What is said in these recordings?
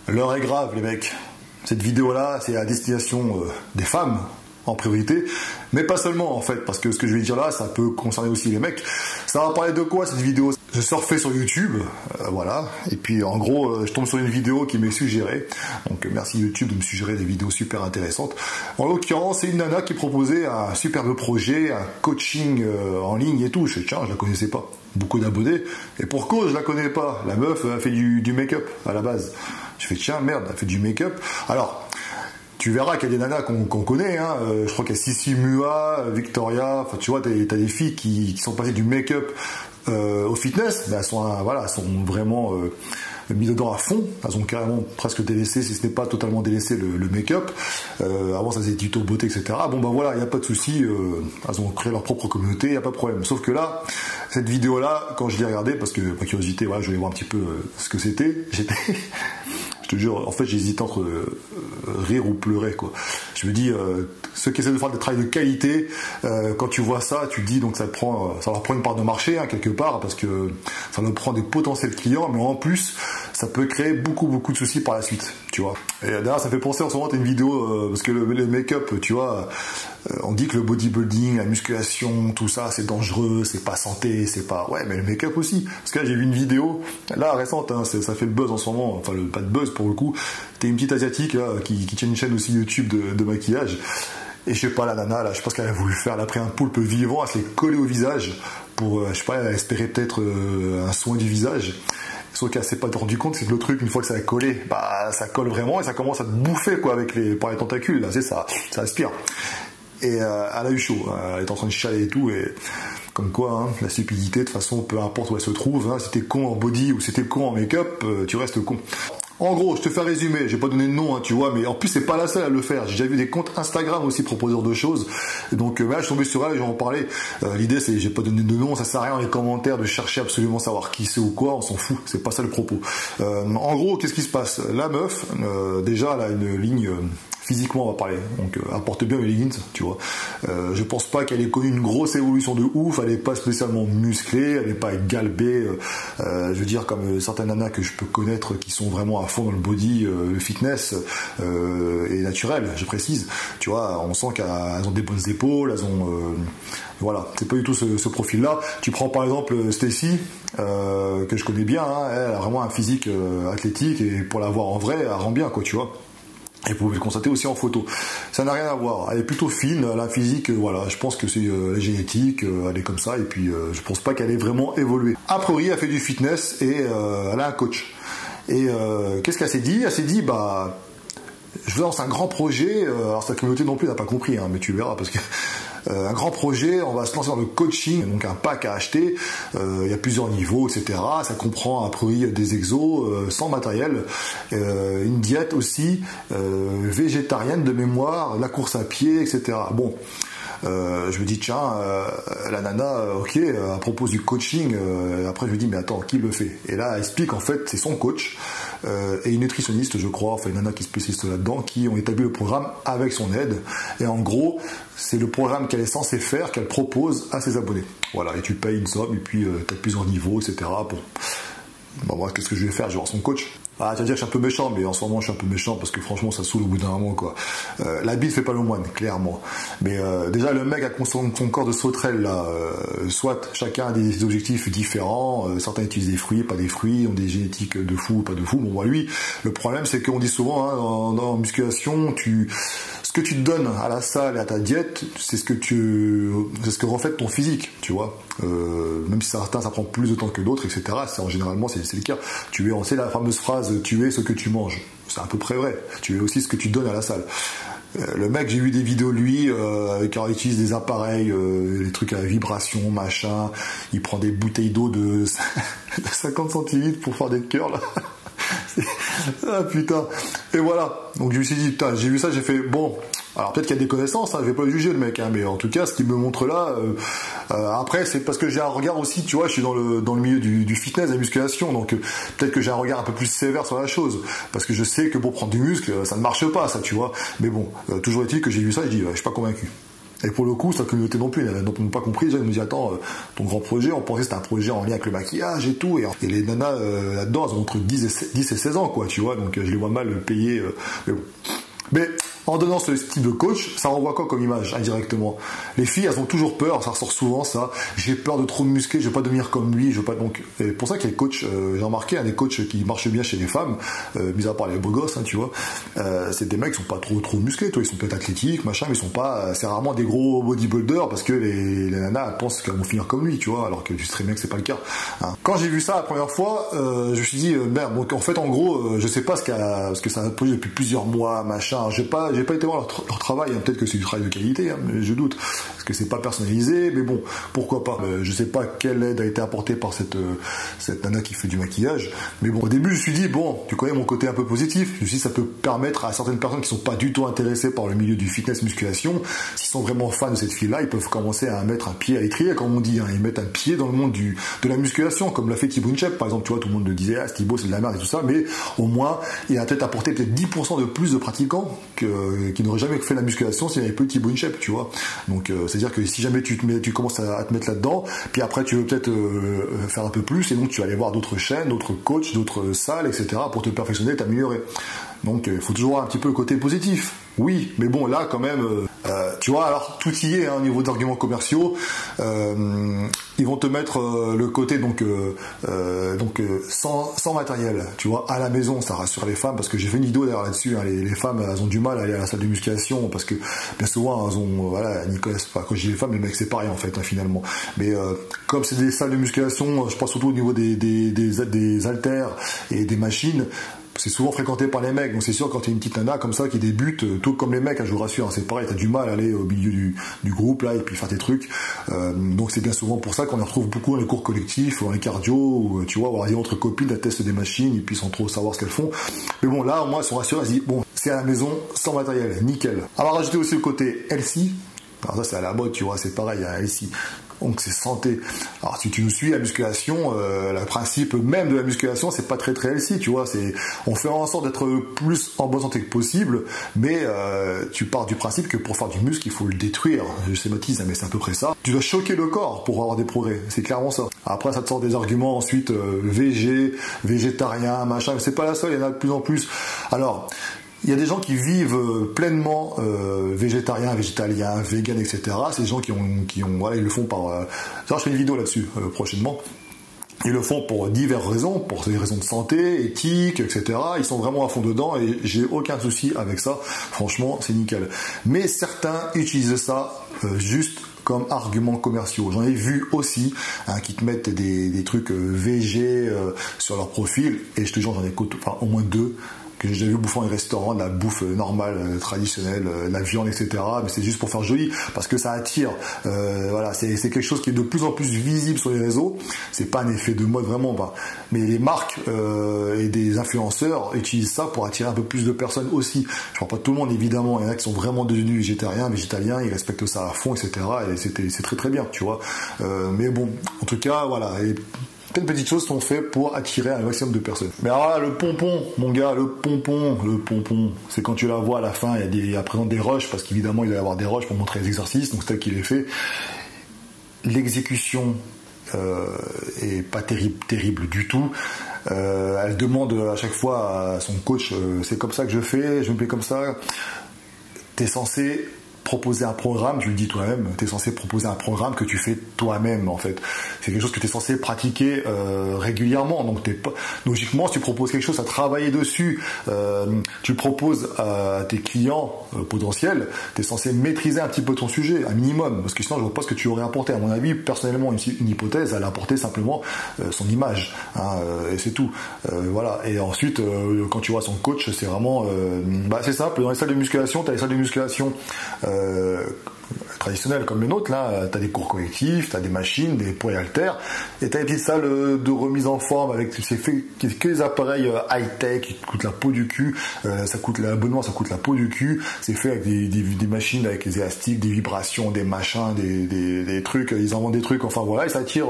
L'heure est grave, les mecs. Cette vidéo-là, c'est à destination des femmes, en priorité, mais pas seulement, en fait, parce que ce que je vais dire là, ça peut concerner aussi les mecs. Ça va parler de quoi, cette vidéo? Je surfais sur YouTube, voilà, et puis en gros, je tombe sur une vidéo qui m'est suggérée, donc merci YouTube de me suggérer des vidéos super intéressantes. En l'occurrence, c'est une nana qui proposait un superbe projet, un coaching en ligne et tout. Je fais, tiens, je la connaissais pas. Beaucoup d'abonnés, et pour cause, je la connais pas. La meuf a fait du make-up, à la base. Je fais, tiens, merde, elle fait du make-up. Alors, tu verras qu'il y a des nanas qu'on connaît, hein. Je crois qu'il y a Sissi Mua, Victoria, enfin tu vois, t'as des filles qui sont passées du make-up au fitness, mais elles sont vraiment mis dedans à fond. Elles ont carrément presque délaissé, si ce n'est pas totalement délaissé, le make-up. Avant ça faisait des tutos beauté, etc. Bon ben voilà, il n'y a pas de souci, elles ont créé leur propre communauté, il n'y a pas de problème. Sauf que là, cette vidéo-là, quand je l'ai regardée, parce que par curiosité, voilà, je voulais voir un petit peu ce que c'était, je te jure, en fait, j'hésitais entre rire ou pleurer, quoi. Je me dis, ceux qui essaient de faire des travaux de qualité, quand tu vois ça, tu te dis, donc ça leur prend une part de marché, hein, quelque part, parce que ça leur prend des potentiels clients, mais en plus, ça peut créer beaucoup de soucis par la suite, tu vois. Et d'ailleurs, ça fait penser en ce moment, t'as une vidéo, parce que le make-up, tu vois, on dit que le bodybuilding, la musculation, tout ça, c'est dangereux, c'est pas santé, c'est pas... Ouais, mais le make-up aussi. Parce que là, j'ai vu une vidéo, là, récente, hein, ça fait le buzz en ce moment, enfin, pas de buzz pour le coup. T'es une petite asiatique, là, qui tient une chaîne aussi YouTube de maquillage. Et je sais pas, la nana, là, je pense qu'elle a voulu faire, elle a pris un poulpe vivant, elle se l'est collé au visage pour, je sais pas, elle a espéré peut-être un soin du visage. Sauf qu'elle s'est pas rendu compte, c'est que le truc, une fois que ça a collé, bah, ça colle vraiment et ça commence à te bouffer, quoi, par les tentacules, là, c'est ça aspire. Et elle a eu chaud, elle est en train de chialer et tout, et comme quoi, hein, la stupidité, de toute façon, peu importe où elle se trouve, hein, si t'es con en body ou si t'es con en make-up, tu restes con. En gros, je te fais résumer, j'ai pas donné de nom, hein, tu vois, mais en plus c'est pas la seule à le faire. J'ai déjà vu des comptes Instagram aussi proposeurs de choses. Et donc là, je suis tombé sur elle et j'en parlais. L'idée c'est, j'ai pas donné de nom, ça sert à rien dans les commentaires de chercher absolument savoir qui c'est ou quoi, on s'en fout, c'est pas ça le propos. En gros, qu'est-ce qui se passe? La meuf, déjà, elle a une ligne... Physiquement, on va parler. Donc, apporte bien les leggings, tu vois. Je pense pas qu'elle ait connu une grosse évolution de ouf. Elle est pas spécialement musclée, elle est pas galbée. Je veux dire, comme certaines nanas que je peux connaître qui sont vraiment à fond dans le body, le fitness et naturel, je précise. Tu vois, on sent qu'elles ont des bonnes épaules, elles ont... voilà, c'est pas du tout ce profil-là. Tu prends par exemple Stacy, que je connais bien, hein, elle a vraiment un physique athlétique et pour la voir en vrai, elle rend bien, quoi, tu vois. Et vous pouvez le constater aussi en photo. Ça n'a rien à voir. Elle est plutôt fine, la physique, voilà. Je pense que c'est la génétique, elle est comme ça. Et puis, je pense pas qu'elle ait vraiment évolué. A priori, elle fait du fitness et elle a un coach. Et qu'est-ce qu'elle s'est dit? Elle s'est dit, bah, je lance un grand projet. Alors, sa communauté non plus n'a pas compris, hein, mais tu verras parce que... un grand projet, on va se lancer dans le coaching, donc un pack à acheter, il y a plusieurs niveaux, etc. Ça comprend a priori des exos sans matériel, une diète aussi, végétarienne de mémoire, la course à pied, etc. Bon, je me dis tiens, la nana, ok, à propos du coaching, après je me dis mais attends, qui le fait? Et là elle explique en fait c'est son coach et une nutritionniste je crois, enfin une nana qui est spécialiste là-dedans, qui ont établi le programme avec son aide. Et en gros c'est le programme qu'elle est censée faire, qu'elle propose à ses abonnés. Voilà, et tu payes une somme et puis tu as plusieurs niveaux, etc. Bon, moi qu'est-ce que je vais faire? Je vais voir son coach. Ah, tu vas dire que je suis un peu méchant, mais en ce moment je suis un peu méchant parce que franchement ça saoule au bout d'un moment, quoi. La bite fait pas le moine, clairement. Mais déjà le mec a son corps de sauterelle là, soit chacun a des objectifs différents, certains utilisent des fruits, pas des fruits, ont des génétiques de fou, pas de fou. Bon, bah lui, le problème c'est qu'on dit souvent hein, dans musculation, ce que tu te donnes à la salle et à ta diète, c'est ce que reflète ton physique, tu vois. Même si certains ça prend plus de temps que d'autres, etc. Généralement c'est le cas. C'est la fameuse phrase tu es ce que tu manges. C'est à peu près vrai. Tu es aussi ce que tu donnes à la salle. Le mec, j'ai vu des vidéos de lui, quand il utilise des appareils, des trucs à vibration, machin. Il prend des bouteilles d'eau de 50 centilitres pour faire des curls. Ah putain. Et voilà. Donc je me suis dit, putain, j'ai vu ça, j'ai fait, bon, alors peut-être qu'il y a des connaissances, hein, je vais pas le juger le mec, hein, mais en tout cas, ce qu'il me montre là, après c'est parce que j'ai un regard aussi, tu vois, je suis dans le milieu du fitness, de la musculation, donc peut-être que j'ai un regard un peu plus sévère sur la chose, parce que je sais que pour prendre du muscle, ça ne marche pas, ça, tu vois. Mais bon, toujours est-il que j'ai vu ça, et je dis, je suis pas convaincu. Et pour le coup, sa communauté non plus, ils n'ont pas compris. Déjà, ils nous disent, attends, ton grand projet, on pensait que c'était un projet en lien avec le maquillage et tout. Et les nanas là-dedans, elles ont entre 10 et 16 ans, quoi, tu vois. Donc, je les vois mal payer. Mais bon. Mais en donnant ce type de coach, ça renvoie quoi comme image indirectement? Les filles, elles ont toujours peur, ça ressort souvent ça. J'ai peur de trop me muscler, je veux pas devenir comme lui, je veux pas donc. Et pour ça qu'il y a des coachs, j'ai remarqué, des coachs qui marchent bien chez les femmes, mis à part les beaux gosses, hein, tu vois. C'est des mecs qui sont pas trop musclés, toi, ils sont peut-être athlétiques, machin, mais ils sont pas. C'est rarement des gros bodybuilders parce que les nanas elles pensent qu'elles vont finir comme lui, tu vois, alors que tu sais très bien que c'est pas le cas. Hein. Quand j'ai vu ça la première fois, je me suis dit merde. Donc en fait, en gros, je sais pas ce que ça a produit depuis plusieurs mois, machin. J'ai pas été voir leur travail, hein. Peut-être que c'est du travail de qualité, hein, mais je doute, parce que c'est pas personnalisé, mais bon, pourquoi pas. Je sais pas quelle aide a été apportée par cette nana qui fait du maquillage, mais bon, au début je me suis dit, bon, tu connais mon côté un peu positif, je me suis dit, ça peut permettre à certaines personnes qui sont pas du tout intéressées par le milieu du fitness musculation, s'ils sont vraiment fans de cette fille-là, ils peuvent commencer à mettre un pied à l'étrier, comme on dit, hein. Ils mettent un pied dans le monde de la musculation, comme l'a fait Thibaut Inchep, par exemple, tu vois, tout le monde le disait, ah, Thibaut c'est de la merde et tout ça, mais au moins, il a peut-être apporté 10% de plus de pratiquants qui n'aurait jamais fait la musculation s'il n'y avait pas eu Thibaut Inchep, tu vois. Donc c'est-à-dire que si jamais tu commences à te mettre là-dedans, puis après tu veux peut-être faire un peu plus, et donc tu vas aller voir d'autres chaînes, d'autres coachs, d'autres salles, etc. pour te perfectionner et t'améliorer. Donc il faut toujours avoir un petit peu le côté positif. Oui, mais bon, là quand même, tu vois, alors tout y est, hein, au niveau d'arguments commerciaux, ils vont te mettre le côté sans matériel, tu vois, à la maison, ça rassure les femmes, parce que j'ai fait une vidéo d'ailleurs là-dessus, hein, les femmes, elles ont du mal à aller à la salle de musculation, parce que bien souvent, elles ont, voilà, elles n'y connaissent pas. Quand je dis les femmes, les mecs, c'est pareil en fait, hein, finalement. Mais comme c'est des salles de musculation, je pense surtout au niveau des haltères et des machines, c'est souvent fréquenté par les mecs, donc c'est sûr quand t'es une petite nana comme ça qui débute, tout comme les mecs, hein, je vous rassure, hein, c'est pareil, t'as du mal à aller au milieu du groupe là et puis faire tes trucs, donc c'est bien souvent pour ça qu'on les retrouve beaucoup dans les cours collectifs, dans les cardio, où, tu vois, on va dire entre copines, elles testent des machines et puis sans trop savoir ce qu'elles font, mais bon là au moins elles sont rassurées, elles se disent bon c'est à la maison, sans matériel, nickel. Alors rajouter aussi le côté healthy, alors ça c'est à la mode, tu vois, c'est pareil, hein, healthy. Donc c'est santé. Alors si tu nous suis, la musculation, le principe même de la musculation, c'est pas très healthy, tu vois. On fait en sorte d'être plus en bonne santé que possible, mais tu pars du principe que pour faire du muscle, il faut le détruire. Je schématise, mais c'est à peu près ça. Tu dois choquer le corps pour avoir des progrès. C'est clairement ça. Après, ça te sort des arguments ensuite végétarien, machin. Mais c'est pas la seule. Il y en a de plus en plus. Alors. Il y a des gens qui vivent pleinement végétariens, végétaliens, vegan, etc. C'est des gens qui ont voilà, ils le font par. Je fais une vidéo là-dessus prochainement. Ils le font pour diverses raisons, pour des raisons de santé, éthique, etc. Ils sont vraiment à fond dedans et j'ai aucun souci avec ça. Franchement, c'est nickel. Mais certains utilisent ça juste comme arguments commerciaux. J'en ai vu aussi qui te mettent des trucs végé sur leur profil et je te jure, j'en ai au moins 2. Que j'ai déjà vu bouffer dans les restaurants, de la bouffe normale, traditionnelle, la viande, etc. Mais c'est juste pour faire joli, parce que ça attire. Voilà, c'est quelque chose qui est de plus en plus visible sur les réseaux. C'est pas un effet de mode vraiment, bah. Mais les marques et des influenceurs utilisent ça pour attirer un peu plus de personnes aussi. Je parle pas de tout le monde évidemment. Il y en a qui sont vraiment devenus végétariens, végétaliens, ils respectent ça à fond, etc. Et c'est très très bien, tu vois. Mais bon, en tout cas, voilà. Et plein de petites choses sont faites pour attirer un maximum de personnes. Mais alors là, le pompon, mon gars, le pompon, c'est quand tu la vois à la fin, il y a présent des rushs, parce qu'évidemment, il doit y avoir des rushs pour montrer les exercices, donc c'est tel qu'il est fait. L'exécution est pas terrible du tout. Elle demande à chaque fois à son coach, c'est comme ça que je fais, je me plais comme ça. T'es censé proposer un programme, tu le dis toi-même, tu es censé proposer un programme que tu fais toi-même en fait. C'est quelque chose que tu es censé pratiquer régulièrement. Donc logiquement, si tu proposes quelque chose à travailler dessus, tu proposes à tes clients potentiels, tu es censé maîtriser un petit peu ton sujet, un minimum, parce que sinon je vois pas ce que tu aurais apporté. À mon avis, personnellement, une hypothèse, elle a apporté simplement son image, hein, et c'est tout. Voilà. Et ensuite, quand tu vois son coach, c'est vraiment, c'est simple. Dans les salles de musculation, tu as les salles de musculation traditionnelles comme les nôtres, là, t'as des cours collectifs, t'as des machines, des poids et haltères, et t'as des petites salles de remise en forme avec que des appareils high-tech qui coûtent la peau du cul, l'abonnement ça coûte la peau du cul, c'est fait avec des machines avec des élastiques, des vibrations, des machins, des trucs, ils en vendent des trucs, enfin voilà, et ça attire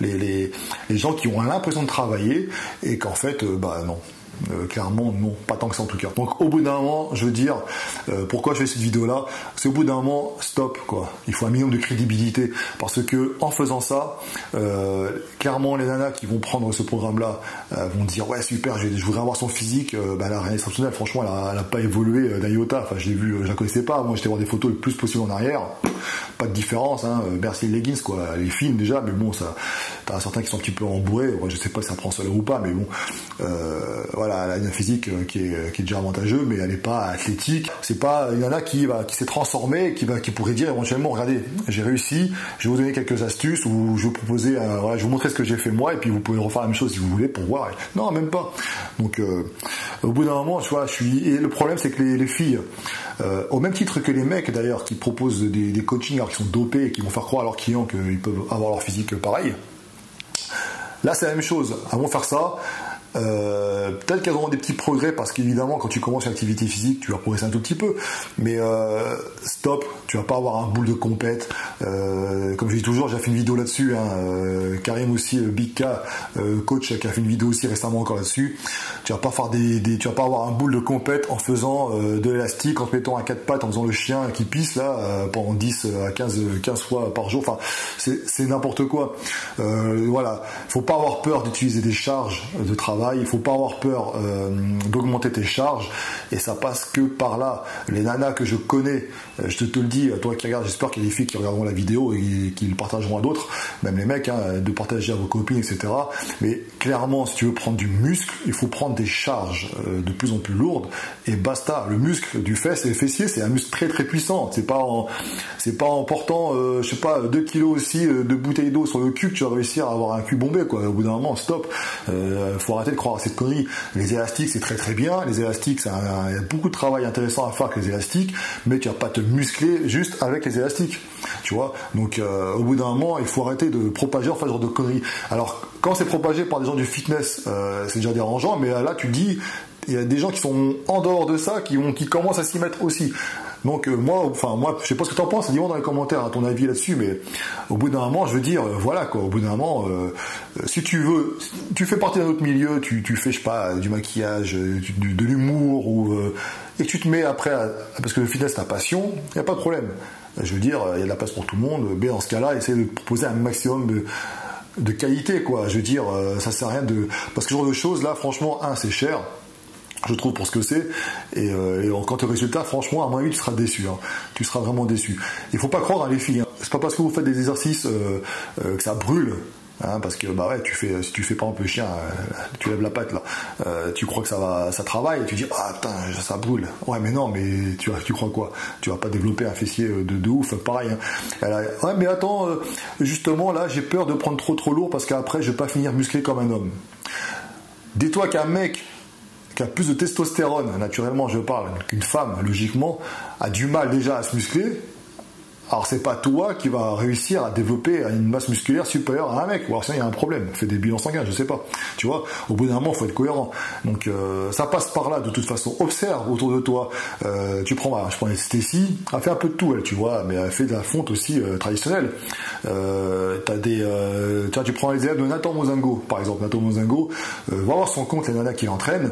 les gens qui ont l'impression de travailler, et qu'en fait, non. Clairement, non, pas tant que ça en tout cas. Donc au bout d'un moment, je veux dire, pourquoi je fais cette vidéo-là, c'est au bout d'un moment, stop, quoi. Il faut un minimum de crédibilité, parce que en faisant ça, clairement, les nanas qui vont prendre ce programme-là vont dire, ouais, super, je voudrais avoir son physique. Elle a rien d'exceptionnel, franchement, elle a pas évolué d'un iota. Enfin, je l'ai vu, je la connaissais pas. Moi, j'étais voir des photos le plus possible en arrière. Pas de différence, hein. Merci les leggings, quoi. Elle est fine déjà, mais bon, ça, t'as certains qui sont un petit peu embourrés. Je sais pas si ça prend cela ou pas, mais bon, voilà, elle a une physique qui est déjà avantageux, mais elle n'est pas athlétique. C'est pas une nana qui s'est transformée, qui pourrait dire éventuellement, regardez, j'ai réussi, je vais vous donner quelques astuces, ou je vais vous proposer, voilà, je vais vous montrer ce que j'ai fait moi, et puis vous pouvez refaire la même chose si vous voulez pour voir. Non, même pas. Donc, au bout d'un moment, tu vois, et le problème, c'est que les filles, au même titre que les mecs d'ailleurs, qui proposent des coachings alors qu'ils sont dopés et qui vont faire croire à leurs clients qu'ils peuvent avoir leur physique pareil. Là, c'est la même chose. Elles vont faire ça. Peut-être qu'elles auront des petits progrès, parce qu'évidemment quand tu commences une activité physique tu vas progresser un tout petit peu, mais stop, tu vas pas avoir un boule de compète. Comme je dis toujours, j'ai fait une vidéo là-dessus, hein. Karim aussi, Big K, coach, qui a fait une vidéo aussi récemment encore là-dessus. Tu vas pas faire tu vas pas avoir un boule de compète en faisant de l'élastique, en te mettant à 4 pattes, en faisant le chien qui pisse là pendant 10 à 15 fois par jour. Enfin, c'est n'importe quoi. Voilà, faut pas avoir peur d'utiliser des charges de travail. Il faut pas avoir peur d'augmenter tes charges, et ça passe que par là. Les nanas que je connais, je te le dis, toi qui regardes, j'espère qu'il y a des filles qui regarderont la vidéo et qui le partageront à d'autres, même les mecs, hein, de partager à vos copines, etc. Mais clairement, si tu veux prendre du muscle, il faut prendre des charges de plus en plus lourdes, et basta. Le muscle du fesse et fessier, c'est un muscle très très puissant. C'est pas en portant, je sais pas, 2 kilos aussi de bouteilles d'eau sur le cul que tu vas réussir à avoir un cul bombé, quoi. Au bout d'un moment, stop. Faut arrêter de croire à cette connerie. Les élastiques, c'est très très bien. Les élastiques, il y a beaucoup de travail intéressant à faire avec les élastiques, mais tu vas pas te muscler juste avec les élastiques, tu vois. Donc au bout d'un moment, il faut arrêter de propager ce genre de conneries. Alors quand c'est propagé par des gens du fitness, c'est déjà dérangeant, mais là tu dis, il y a des gens qui sont en dehors de ça, qui commencent à s'y mettre aussi. Donc moi, je sais pas ce que t'en penses, dis-moi dans les commentaires ton avis là-dessus, mais au bout d'un moment, je veux dire, voilà quoi, au bout d'un moment, si tu veux, tu fais partie d'un autre milieu, tu fais, je sais pas, du maquillage, de l'humour, et tu te mets après, parce que le fitness, ta passion, il n'y a pas de problème. Je veux dire, il y a de la place pour tout le monde, mais dans ce cas-là, essaye de proposer un maximum de qualité, quoi. Je veux dire, ça sert à rien parce que ce genre de choses, là, franchement, c'est cher. Je trouve, pour ce que c'est, et quant au résultat, franchement, à mon avis, tu seras déçu, hein. Tu seras vraiment déçu. Il faut pas croire dans les filles, hein. C'est pas parce que vous faites des exercices que ça brûle, hein, parce que ouais, si tu fais par exemple le chien, tu lèves la patte là, tu crois que ça travaille, et tu dis putain, ça brûle. Ouais, mais non, mais tu crois quoi? Tu vas pas développer un fessier de ouf, pareil, hein. Ouais, mais attends, justement là, j'ai peur de prendre trop lourd, parce qu'après je vais pas finir musclé comme un homme. Dis-toi qu'un mec qui a plus de testostérone, naturellement je parle, qu'une femme, logiquement, a du mal déjà à se muscler. Alors c'est pas toi qui va réussir à développer une masse musculaire supérieure à un mec, ou alors sinon il y a un problème, fais des bilans sanguins, je sais pas, tu vois, au bout d'un moment il faut être cohérent. Donc ça passe par là de toute façon. Observe autour de toi, je prends Stécie, elle fait un peu de tout elle, tu vois, mais elle fait de la fonte aussi traditionnelle. Tu prends les élèves de Nathan Mozingo, par exemple. Nathan Mozingo, va voir son compte, les nanas qui l'entraînent,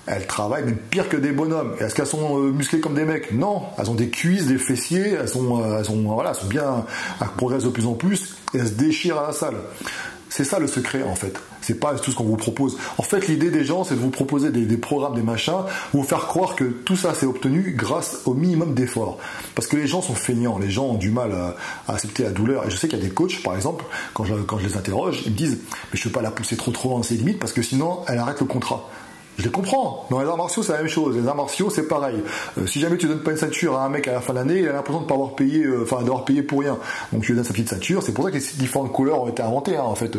elles travaillent même pire que des bonhommes. Est-ce qu'elles sont musclées comme des mecs? Non, elles ont des cuisses, des fessiers, elles sont bien, elles progressent de plus en plus, et elles se déchirent à la salle. C'est ça le secret, en fait. C'est pas tout ce qu'on vous propose. En fait, l'idée des gens, c'est de vous proposer des programmes, des machins, vous faire croire que tout ça s'est obtenu grâce au minimum d'efforts. Parce que les gens sont feignants, les gens ont du mal à accepter la douleur. Et je sais qu'il y a des coachs, par exemple, quand je les interroge, ils me disent « mais je ne veux pas la pousser trop dans ses limites, parce que sinon, elle arrête le contrat ». Je les comprends. Dans les arts martiaux, c'est la même chose. Les arts martiaux, c'est pareil. Si jamais tu donnes pas une ceinture à un mec à la fin de l'année, il a l'impression de pas avoir payé, d'avoir payé pour rien. Donc tu lui donnes sa petite ceinture. C'est pour ça que les différentes couleurs ont été inventées, en fait,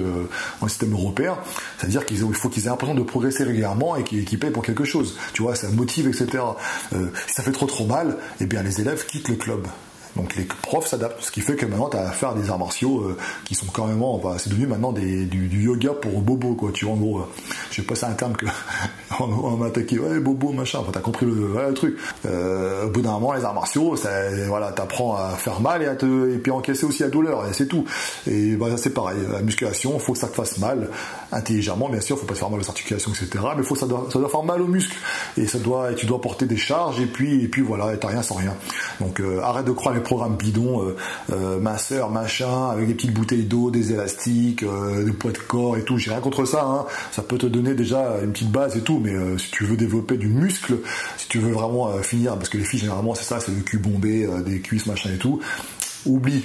en système européen. C'est-à-dire qu'il faut qu'ils aient l'impression de progresser régulièrement et qu'ils payent pour quelque chose. Tu vois, ça motive, etc. Si ça fait trop mal, eh bien les élèves quittent le club. Donc les profs s'adaptent, ce qui fait que maintenant tu as affaire à des arts martiaux qui sont carrément, c'est devenu maintenant du yoga pour bobo, quoi. Tu vois, en gros, je sais pas, c'est un terme que on m'a attaqué, ouais, bobo, machin, enfin t'as compris le truc. Au bout d'un moment, les arts martiaux, voilà, t'apprends à faire mal et puis encaisser aussi la douleur, et c'est tout. Et bah, c'est pareil, la musculation, faut que ça te fasse mal, intelligemment, bien sûr, faut pas te faire mal aux articulations, etc. Mais ça doit faire mal aux muscles, et tu dois porter des charges, et puis voilà, et t'as rien sans rien. Donc arrête de croire les programmes bidons, minceur, machin, avec des petites bouteilles d'eau, des élastiques, des poids de corps et tout. J'ai rien contre ça, hein. Ça peut te donner déjà une petite base et tout, mais si tu veux développer du muscle, si tu veux vraiment finir, parce que les filles généralement c'est ça, c'est le cul bombé, des cuisses, machin et tout, oublie.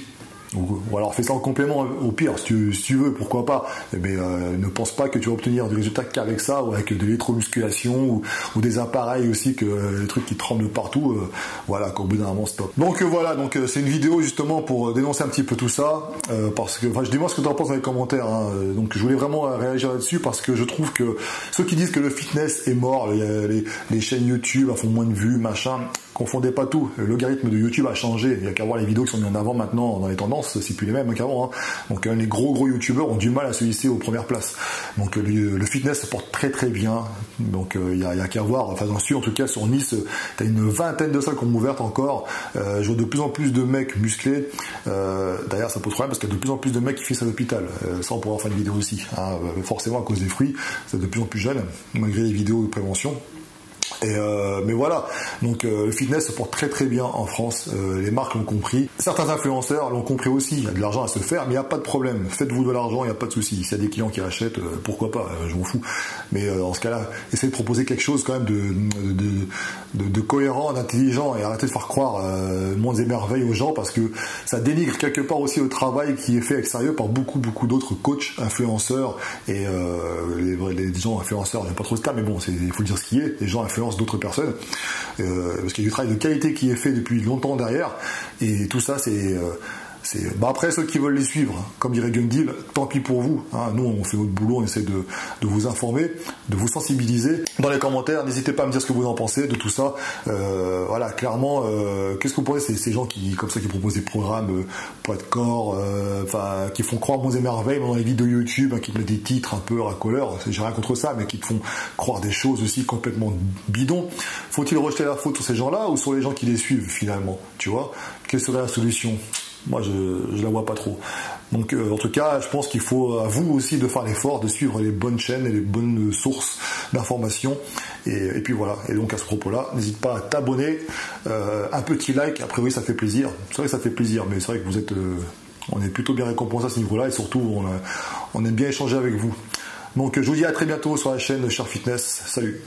Ou alors fais ça en complément au pire, si tu veux, pourquoi pas. Mais ne pense pas que tu vas obtenir des résultats qu'avec ça, ou avec de l'électromusculation, ou des appareils aussi, que des trucs qui tremblent partout, voilà, qu'au bout d'un moment stop. Donc voilà, c'est une vidéo justement pour dénoncer un petit peu tout ça, parce que, je dis-moi ce que tu en penses dans les commentaires, hein. Donc je voulais vraiment réagir là-dessus, parce que je trouve que ceux qui disent que le fitness est mort, les chaînes YouTube font moins de vues, machin, confondez pas tout. Le logarithme de YouTube a changé. Il y a qu'à voir les vidéos qui sont mises en avant maintenant dans les tendances, c'est plus les mêmes qu'avant, hein. Donc les gros youtubeurs ont du mal à se hisser aux premières places. Donc le fitness se porte très très bien. Donc il y a qu'à voir. Enfin j'en suis en tout cas sur Nice, t'as une vingtaine de salles qui ont ouvert encore. Je vois de plus en plus de mecs musclés. D'ailleurs ça pose problème parce qu'il y a de plus en plus de mecs qui finissent à l'hôpital. Ça on pourra en faire une vidéo aussi, hein. Forcément à cause des fruits, c'est de plus en plus jeune, malgré les vidéos de prévention. Mais voilà, donc le fitness se porte très très bien en France, les marques l'ont compris, certains influenceurs l'ont compris aussi, il y a de l'argent à se faire, mais il n'y a pas de problème, faites-vous de l'argent, il n'y a pas de souci, s'il y a des clients qui achètent, pourquoi pas, je m'en fous, mais dans ce cas-là, essayez de proposer quelque chose quand même de cohérent, d'intelligent, et arrêtez de faire croire mondes et merveilles aux gens, parce que ça dénigre quelque part aussi le travail qui est fait avec sérieux par beaucoup d'autres coachs, influenceurs, et les gens influenceurs, j'aime pas trop ce terme, mais bon, il faut dire ce qui est, les gens influencent d'autres personnes, parce qu'il y a du travail de qualité qui est fait depuis longtemps derrière, et tout ça après ceux qui veulent les suivre, comme dirait Gundil, tant pis pour vous, hein. Nous on fait notre boulot, on essaie de vous informer, de vous sensibiliser. Dans les commentaires, n'hésitez pas à me dire ce que vous en pensez de tout ça. Voilà, clairement, qu'est-ce que vous pensez, ces gens qui proposent des programmes poids de corps, qui font croire monts et merveilles dans les vidéos YouTube, hein, qui te mettent des titres un peu racoleurs, j'ai rien contre ça, mais qui te font croire des choses aussi complètement bidons. Faut-il rejeter la faute sur ces gens-là ou sur les gens qui les suivent finalement, tu vois? Quelle serait la solution? Moi, je la vois pas trop. Donc, en tout cas, je pense qu'il faut à vous aussi de faire l'effort de suivre les bonnes chaînes et les bonnes sources d'informations. Et puis voilà. Et donc, à ce propos-là, n'hésite pas à t'abonner. Un petit like, a priori, ça fait plaisir. C'est vrai que ça fait plaisir, mais c'est vrai que vous êtes... on est plutôt bien récompensé à ce niveau-là. Et surtout, on aime bien échanger avec vous. Donc, je vous dis à très bientôt sur la chaîne Cher Fitness. Salut!